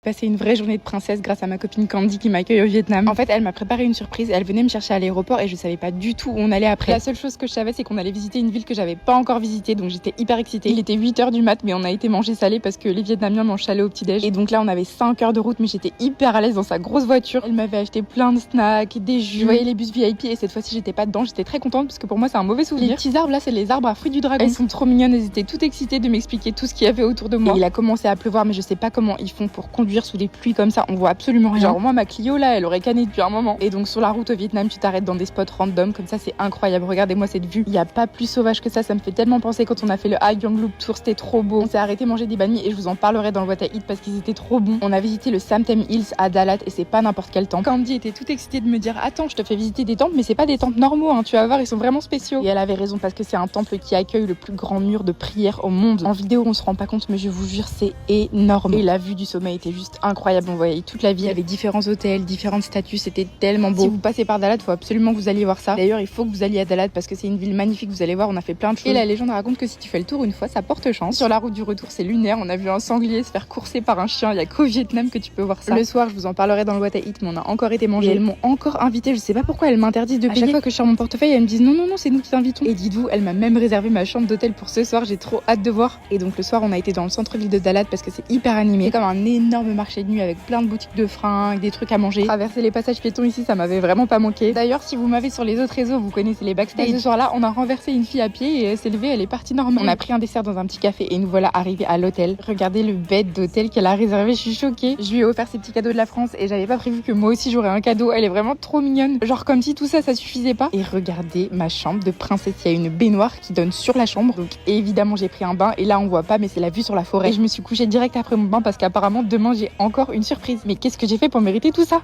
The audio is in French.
Passé une vraie journée de princesse grâce à ma copine Candy qui m'accueille au Vietnam. En fait, elle m'a préparé une surprise. Elle venait me chercher à l'aéroport et je savais pas du tout où on allait après. La seule chose que je savais, c'est qu'on allait visiter une ville que j'avais pas encore visitée, donc j'étais hyper excitée. Il était 8h du mat, mais on a été manger salé parce que les Vietnamiens mangent salé au petit-déj. Et donc là, on avait 5 heures de route, mais j'étais hyper à l'aise dans sa grosse voiture. Elle m'avait acheté plein de snacks, des jus. Je voyais les bus VIP et cette fois-ci, j'étais pas dedans. J'étais très contente parce que pour moi, c'est un mauvais souvenir. Les petits arbres là, c'est les arbres à fruits du dragon. Elles sont trop mignonnes. Elles étaient toutes excitées de m'expliquer tout ce qu'il y avait autour de moi. Et il a commencé à pleuvoir, mais je sais pas comment ils font pour conduire sous des pluies comme ça. On voit absolument rien. Genre moi ma Clio là elle aurait canné depuis un moment. Et donc sur la route au Vietnam tu t'arrêtes dans des spots random comme ça, c'est incroyable. Regardez-moi cette vue. Il y a pas plus sauvage que ça me fait tellement penser quand on a fait le Hai Giang Loop Tour, c'était trop beau. On s'est arrêté manger des banh mi et je vous en parlerai dans le What I Eat parce qu'ils étaient trop bons. On a visité le Samtem Hills à Dalat et c'est pas n'importe quel temple. Candy était toute excitée de me dire attends je te fais visiter des temples mais c'est pas des temples normaux hein, tu vas voir ils sont vraiment spéciaux. Et elle avait raison parce que c'est un temple qui accueille le plus grand mur de prière au monde. En vidéo on se rend pas compte mais je vous jure c'est énorme. Et la vue du sommet était juste incroyable. On voyait toute la ville. Il y avait différents hôtels, différentes statues, c'était tellement beau. Si vous passez par Dalat, faut absolument que vous alliez voir ça. D'ailleurs, il faut que vous alliez à Dalat parce que c'est une ville magnifique, vous allez voir, on a fait plein de choses. Et la légende raconte que si tu fais le tour une fois, ça porte chance. Sur la route du retour, c'est lunaire, on a vu un sanglier se faire courser par un chien, il y a qu'au Vietnam que tu peux voir ça. Le soir, je vous en parlerai dans le What I Eat, mais on a encore été manger. Et elles m'ont encore invité, je sais pas pourquoi elles m'interdisent de payer. À chaque fois que je sors mon portefeuille, elles me disent non, c'est nous qui t'invitons. Et dites-vous, elle m'a même réservé ma chambre d'hôtel pour ce soir, j'ai trop hâte de voir. Et donc le soir, on a été dans le centre-ville de Dalat parce que c'est hyper animé. C'est comme un énorme marché de nuit avec plein de boutiques de fringues, des trucs à manger. Traverser les passages piétons ici, ça m'avait vraiment pas manqué. D'ailleurs, si vous m'avez sur les autres réseaux, vous connaissez les backstage. Ce soir-là, on a renversé une fille à pied et elle s'est levée, elle est partie normale. On a pris un dessert dans un petit café et nous voilà arrivés à l'hôtel. Regardez le bed d'hôtel qu'elle a réservé, je suis choquée. Je lui ai offert ses petits cadeaux de la France et j'avais pas prévu que moi aussi j'aurais un cadeau. Elle est vraiment trop mignonne. Genre comme si tout ça, ça suffisait pas. Et regardez ma chambre de princesse, il y a une baignoire qui donne sur la chambre. Donc évidemment, j'ai pris un bain et là on voit pas mais c'est la vue sur la forêt. Et je me suis couchée direct après mon bain parce qu'apparemment demain j'ai encore une surprise. Mais qu'est-ce que j'ai fait pour mériter tout ça?